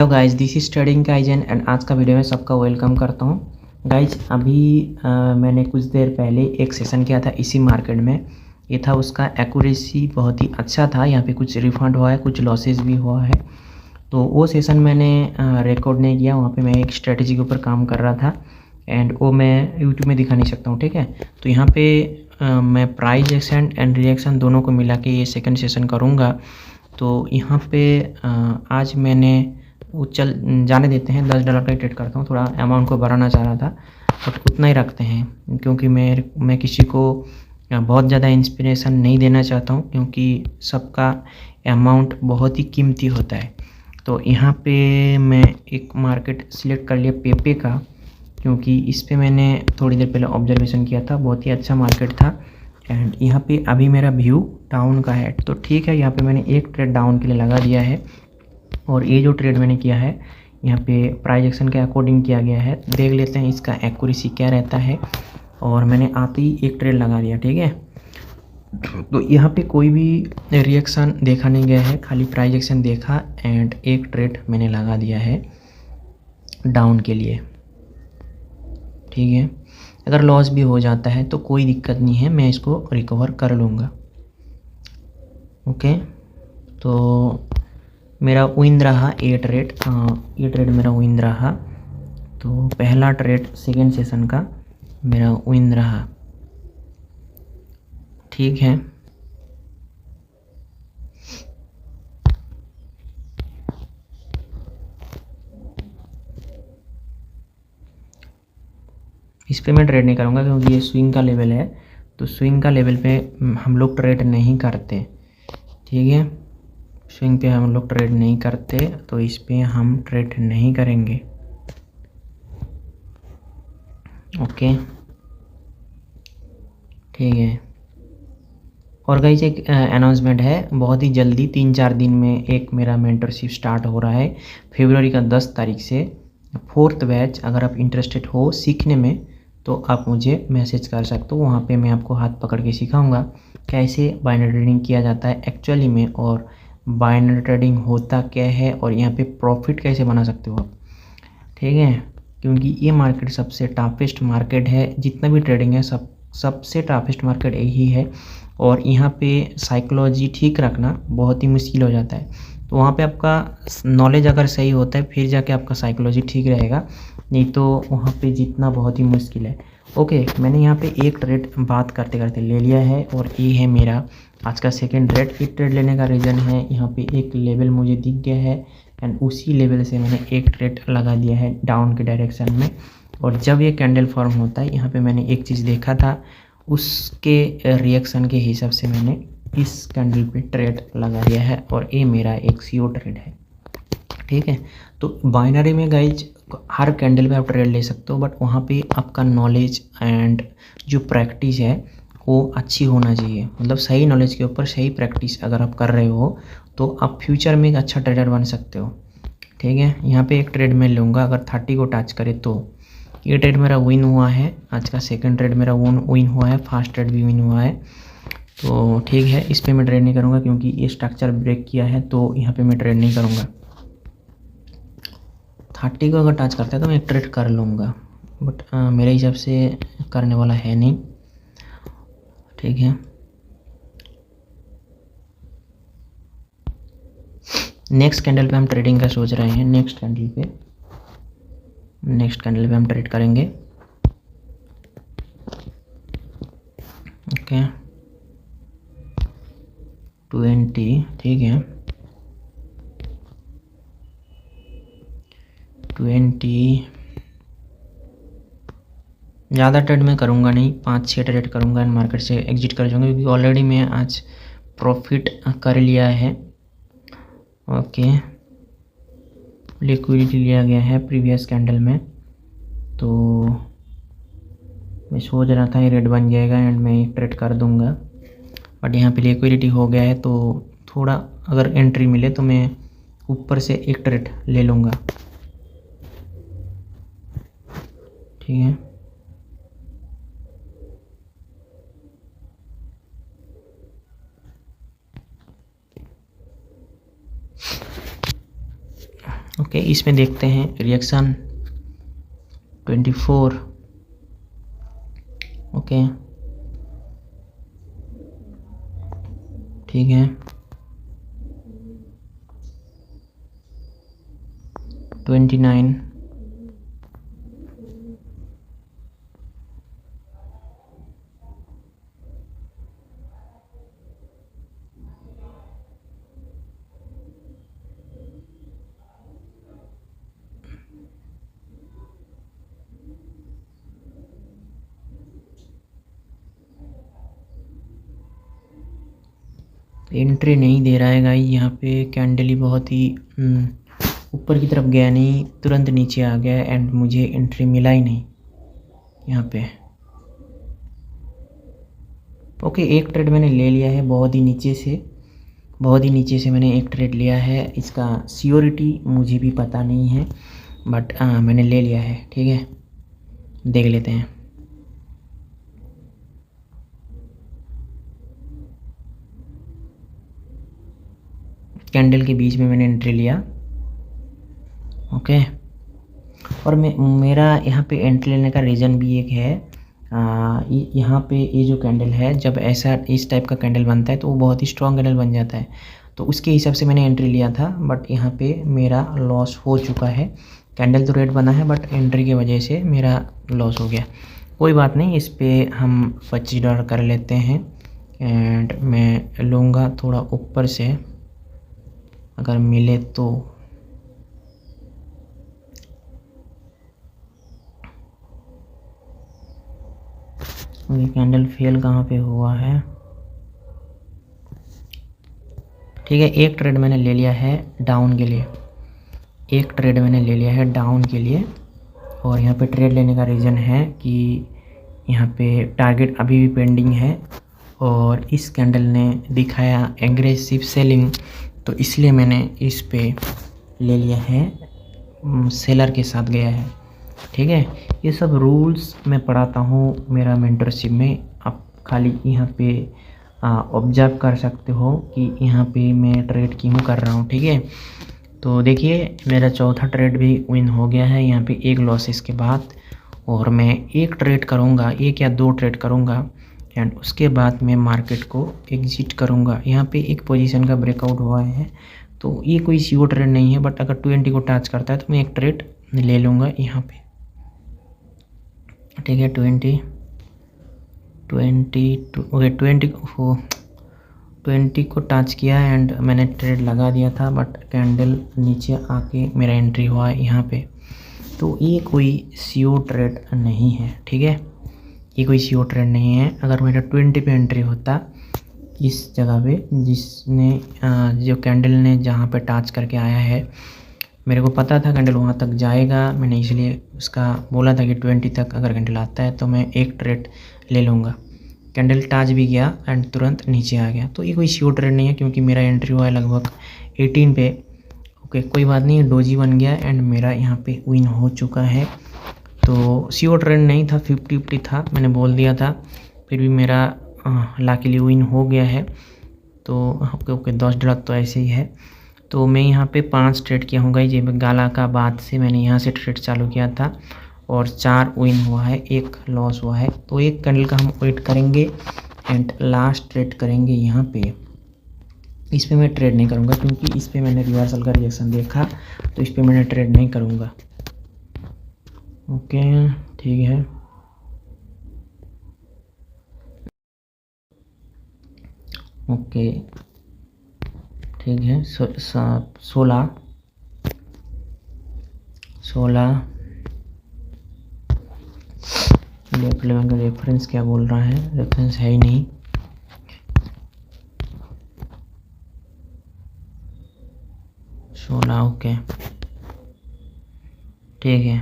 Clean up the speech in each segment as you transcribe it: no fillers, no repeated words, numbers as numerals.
Hello guys, this is trading kaizen and आज का video में सबका वेलकम करता हूँ। गाइज अभी मैंने कुछ देर पहले एक सेशन किया था इसी मार्केट में। ये था, उसका एक्यूरेसी बहुत ही अच्छा था। यहाँ पे कुछ रिफंड हुआ है, कुछ लॉसेस भी हुआ है। तो वो सेशन मैंने रिकॉर्ड नहीं किया। वहाँ पे मैं एक स्ट्रेटजी के ऊपर काम कर रहा था एंड वो मैं यूट्यूब में दिखा नहीं सकता हूँ, ठीक है। तो यहाँ पे मैं प्राइस एक्शन एंड रिएक्शन दोनों को मिला के ये सेकंड सेशन करूँगा। तो यहाँ पे आज मैंने वो चल जाने देते हैं, $10 का ही ट्रेड करता हूँ। थोड़ा अमाउंट को बढ़ाना चाह रहा था बट उतना ही रखते हैं, क्योंकि मैं किसी को बहुत ज़्यादा इंस्पिरेशन नहीं देना चाहता हूँ, क्योंकि सबका अमाउंट बहुत ही कीमती होता है। तो यहाँ पे मैं एक मार्केट सिलेक्ट कर लिया पेपे का, क्योंकि इस पे मैंने थोड़ी देर पहले ऑब्जर्वेशन किया था, बहुत ही अच्छा मार्केट था। एंड यहाँ पे अभी मेरा व्यू डाउन का है, तो ठीक है, यहाँ पे मैंने एक ट्रेड डाउन के लिए लगा दिया है। और ये जो ट्रेड मैंने किया है यहाँ पे प्राइस एक्शन के अकॉर्डिंग किया गया है। देख लेते हैं इसका एक्यूरेसी क्या रहता है। और मैंने आते ही एक ट्रेड लगा दिया, ठीक है। तो यहाँ पे कोई भी रिएक्शन देखा नहीं गया है, खाली प्राइस एक्शन देखा एंड एक ट्रेड मैंने लगा दिया है डाउन के लिए, ठीक है। अगर लॉस भी हो जाता है तो कोई दिक्कत नहीं है, मैं इसको रिकवर कर लूँगा। ओके, तो मेरा विन रहा ये ट्रेड मेरा विन रहा। तो पहला ट्रेड सेकेंड सेशन का मेरा विन रहा, ठीक है। इस पे मैं ट्रेड नहीं करूँगा, क्योंकि ये स्विंग का लेवल है। तो स्विंग का लेवल पे हम लोग ट्रेड नहीं करते, ठीक है। स्विंग पे हम लोग ट्रेड नहीं करते, तो इस पे हम ट्रेड नहीं करेंगे। ओके, ठीक है। और गाइस एक अनाउंसमेंट है, बहुत ही जल्दी 3-4 दिन में एक मेरा मेंटरशिप स्टार्ट हो रहा है, फरवरी का 10 तारीख से 4th बैच। अगर आप इंटरेस्टेड हो सीखने में तो आप मुझे मैसेज कर सकते हो। वहाँ पे मैं आपको हाथ पकड़ के सिखाऊंगा कैसे बाइनरी ट्रेडिंग किया जाता है एक्चुअली में, और बाइनरी ट्रेडिंग होता क्या है, और यहाँ पे प्रॉफिट कैसे बना सकते हो आप, ठीक है। क्योंकि ये मार्केट सबसे टफेस्ट मार्केट है, जितना भी ट्रेडिंग है सबसे टफेस्ट मार्केट यही है। और यहाँ पे साइकोलॉजी ठीक रखना बहुत ही मुश्किल हो जाता है। तो वहाँ पे आपका नॉलेज अगर सही होता है फिर जाके आपका साइकोलॉजी ठीक रहेगा, नहीं तो वहाँ पे जीतना बहुत ही मुश्किल है। ओके, मैंने यहाँ पे एक ट्रेड बात करते करते ले लिया है, और ये है मेरा आज का सेकंड ट्रेड। एक ट्रेड लेने का रीज़न है, यहाँ पे एक लेवल मुझे दिख गया है एंड उसी लेवल से मैंने एक ट्रेड लगा दिया है डाउन के डायरेक्शन में। और जब ये कैंडल फॉर्म होता है, यहाँ पे मैंने एक चीज़ देखा था, उसके रिएक्शन के हिसाब से मैंने इस कैंडल पे ट्रेड लगा दिया है, और ये मेरा एक सीओ ट्रेड है, ठीक है। तो बाइनरी में गाइज हर कैंडल पे आप ट्रेड ले सकते हो, बट वहाँ पे आपका नॉलेज एंड जो प्रैक्टिस है वो अच्छी होना चाहिए। मतलब सही नॉलेज के ऊपर सही प्रैक्टिस अगर आप कर रहे हो तो आप फ्यूचर में एक अच्छा ट्रेडर बन सकते हो, ठीक है। यहाँ पे एक ट्रेड मैं लूँगा, अगर 30 को टच करे तो ये ट्रेड मेरा विन हुआ है। आज का सेकंड ट्रेड मेरा विन हुआ है, फर्स्ट ट्रेड भी विन हुआ है। तो ठीक है, इस पे मैं ट्रेड नहीं करूँगा, क्योंकि ये स्ट्रक्चर ब्रेक किया है, तो यहाँ पे मैं ट्रेड नहीं करूँगा। 30 को अगर टच करता है तो मैं एक ट्रेड कर लूँगा, बट मेरे हिसाब से करने वाला है नहीं, ठीक है। नेक्स्ट कैंडल पे हम ट्रेडिंग का सोच रहे हैं। नेक्स्ट कैंडल पे हम ट्रेड करेंगे। ओके, 20, ठीक है। 20 ज़्यादा ट्रेड मैं करूँगा नहीं, 5-6 ट्रेड करूँगा एंड मार्केट से एग्जिट कर जाऊँगा, क्योंकि ऑलरेडी मैं आज प्रॉफिट कर लिया है। ओके, लिक्विडिटी लिया गया है प्रीवियस कैंडल में, तो मैं सोच रहा था ये रेड बन जाएगा एंड मैं एक ट्रेड कर दूंगा, बट यहाँ पे लिक्विडिटी हो गया है, तो थोड़ा अगर एंट्री मिले तो मैं ऊपर से एक ट्रेड ले लूँगा, ठीक है। ओके, इसमें देखते हैं रिएक्शन 24। ओके, ठीक है, 29, एंट्री नहीं दे रहा है गाइस। यहाँ पे कैंडल ही बहुत ही ऊपर की तरफ गया नहीं, तुरंत नीचे आ गया एंड मुझे एंट्री मिला ही नहीं यहाँ पे। ओके, एक ट्रेड मैंने ले लिया है, बहुत ही नीचे से मैंने एक ट्रेड लिया है। इसका सियोरिटी मुझे भी पता नहीं है, बट मैंने ले लिया है। ठीक है, देख लेते हैं। कैंडल के बीच में मैंने एंट्री लिया। ओके, और मेरा यहाँ पे एंट्री लेने का रीज़न भी एक है। यहाँ पे ये जो कैंडल है, जब ऐसा इस टाइप का कैंडल बनता है तो वो बहुत ही स्ट्रॉन्ग कैंडल बन जाता है, तो उसके हिसाब से मैंने एंट्री लिया था। बट यहाँ पे मेरा लॉस हो चुका है। कैंडल तो रेड बना है बट एंट्री की वजह से मेरा लॉस हो गया। कोई बात नहीं, इस पर हम $25 कर लेते हैं एंड मैं लूँगा थोड़ा ऊपर से, अगर मिले तो। ये कैंडल फेल कहाँ पे हुआ है? ठीक है, एक ट्रेड मैंने ले लिया है डाउन के लिए, और यहाँ पे ट्रेड लेने का रीज़न है कि यहाँ पे टारगेट अभी भी पेंडिंग है और इस कैंडल ने दिखाया एग्रेसिव सेलिंग, तो इसलिए मैंने इस पे ले लिया है, सेलर के साथ गया है। ठीक है, ये सब रूल्स मैं पढ़ाता हूँ मेरा मेंटरशिप में। आप खाली यहाँ पे ऑब्जर्व कर सकते हो कि यहाँ पे मैं ट्रेड क्यों कर रहा हूँ। ठीक है, तो देखिए मेरा चौथा ट्रेड भी विन हो गया है यहाँ पे एक लॉसेस के बाद, और मैं एक ट्रेड करूँगा, एक या दो ट्रेड करूँगा एंड उसके बाद मैं मार्केट को एग्जिट करूँगा। यहाँ पे एक पोजीशन का ब्रेकआउट हुआ है, तो ये कोई सीओ ट्रेड नहीं है, बट अगर 20 को टच करता है तो मैं एक ट्रेड ले लूँगा यहाँ पे। ठीक है, 20 को टच किया एंड मैंने ट्रेड लगा दिया था, बट कैंडल नीचे आके मेरा एंट्री हुआ है यहाँ पे, तो ये कोई सीओ ट्रेड नहीं है। ठीक है, ये कोई सीओ ट्रेड नहीं है। अगर मेरा 20 पे एंट्री होता इस जगह पे, जिसने जो कैंडल ने जहाँ पे टच करके आया है, मेरे को पता था कैंडल वहाँ तक जाएगा, मैंने इसलिए उसका बोला था कि 20 तक अगर कैंडल आता है तो मैं एक ट्रेड ले लूँगा। कैंडल टच भी गया एंड तुरंत नीचे आ गया, तो ये कोई सीओ ट्रेड नहीं है क्योंकि मेरा एंट्री हुआ है लगभग 18 पे। ओके, कोई बात नहीं, डोजी बन गया एंड मेरा यहाँ पे विन हो चुका है। तो सीओ ट्रेड नहीं था, 50-50 था, मैंने बोल दिया था, फिर भी मेरा लाकीली विन हो गया है। तो ओके, $10 तो ऐसे ही है। तो मैं यहाँ पे 5 ट्रेड किया हूँ गाइस, ये गाला का बाद से मैंने यहाँ से ट्रेड चालू किया था और 4 विन हुआ है, 1 लॉस हुआ है। तो एक कैंडल का हम वेट करेंगे एंड लास्ट ट्रेड करेंगे यहाँ पे। इस पे मैं ट्रेड नहीं करूँगा क्योंकि इस पे मैंने रिवर्सल का रिएक्शन देखा, तो इस पे मैंने ट्रेड नहीं करूँगा। ओके, ठीक है, ओके, ठीक है। 16 लेफ्ट लेवल का रेफरेंस क्या बोल रहा है, रेफरेंस है ही नहीं। ओके, ठीक है,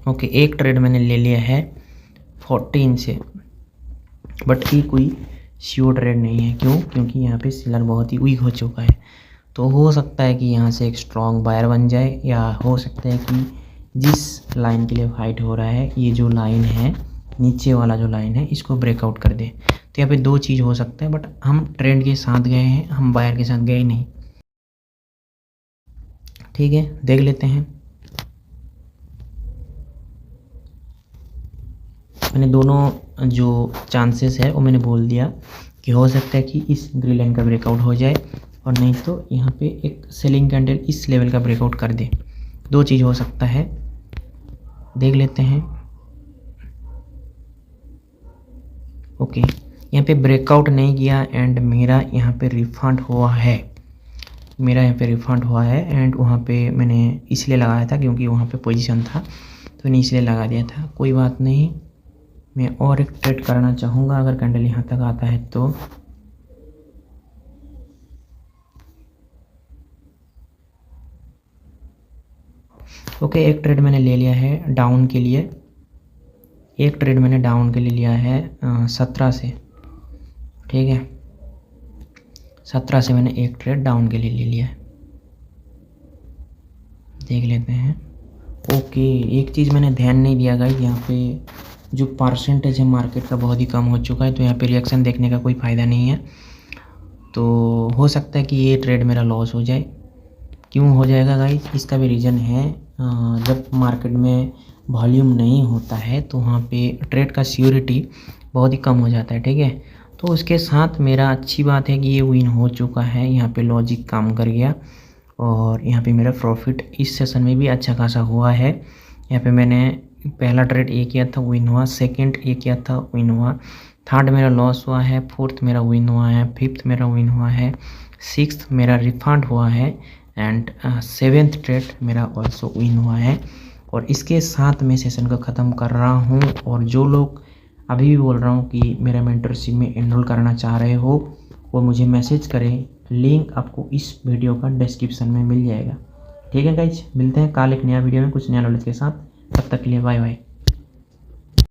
ओके, एक ट्रेड मैंने ले लिया है 14 से, बट ये कोई श्योर ट्रेड नहीं है। क्यों? क्योंकि यहाँ पे सेलर बहुत ही वीक हो चुका है, तो हो सकता है कि यहाँ से एक स्ट्रॉन्ग बायर बन जाए, या हो सकता है कि जिस लाइन के लिए फाइट हो रहा है, ये जो लाइन है नीचे वाला जो लाइन है, इसको ब्रेकआउट कर दे। तो यहाँ पे दो चीज़ हो सकता है, बट हम ट्रेंड के साथ गए हैं, हम बायर के साथ गए नहीं। ठीक है, देख लेते हैं। मैंने दोनों जो चांसेस है वो मैंने बोल दिया कि हो सकता है कि इस ग्रे लाइन का ब्रेकआउट हो जाए, और नहीं तो यहाँ पे एक सेलिंग कैंडल इस लेवल का ब्रेकआउट कर दे। दो चीज़ हो सकता है, देख लेते हैं। ओके, यहाँ पे ब्रेकआउट नहीं किया एंड मेरा यहाँ पे रिफंड हुआ है, एंड वहाँ पे मैंने इसलिए लगाया था क्योंकि वहाँ पे पोजीशन था, तो मैंने इसलिए लगा दिया था। कोई बात नहीं, मैं और एक ट्रेड करना चाहूँगा अगर कैंडल यहाँ तक आता है तो। ओके, एक ट्रेड मैंने ले लिया है डाउन के लिए, लिया है 17 से। ठीक है, 17 से मैंने एक ट्रेड डाउन के लिए ले लिया है, देख लेते हैं। ओके, एक चीज़ मैंने ध्यान नहीं दिया गाइस, यहाँ पे जो परसेंटेज है मार्केट का बहुत ही कम हो चुका है, तो यहाँ पे रिएक्शन देखने का कोई फ़ायदा नहीं है। तो हो सकता है कि ये ट्रेड मेरा लॉस हो जाए। क्यों हो जाएगा गाइस, इसका भी रीज़न है। जब मार्केट में वॉल्यूम नहीं होता है तो वहाँ पे ट्रेड का सिक्योरिटी बहुत ही कम हो जाता है। ठीक है, तो उसके साथ मेरा अच्छी बात है कि ये विन हो चुका है, यहाँ पे लॉजिक काम कर गया, और यहाँ पे मेरा प्रॉफिट इस सेशन में भी अच्छा खासा हुआ है। यहाँ पे मैंने पहला ट्रेड ए किया था, विन हुआ, सेकंड ए किया था, विन हुआ, थर्ड मेरा लॉस हुआ है, फोर्थ मेरा विन हुआ है, फिफ्थ मेरा विन हुआ है, सिक्स्थ मेरा रिफंड हुआ है, एंड सेवेंथ ट्रेड मेरा ऑल्सो विन हुआ है। और इसके साथ मैं सेशन को ख़त्म कर रहा हूँ। और जो लोग अभी भी बोल रहा हूँ कि मेरा मेंटरशिप में एनरोल करना चाह रहे हो, वो मुझे मैसेज करें, लिंक आपको इस वीडियो का डिस्क्रिप्शन में मिल जाएगा। ठीक है गाइज, मिलते हैं कल एक नया वीडियो में कुछ नया नॉलेज के साथ। तब तक के लिए बाय बाय।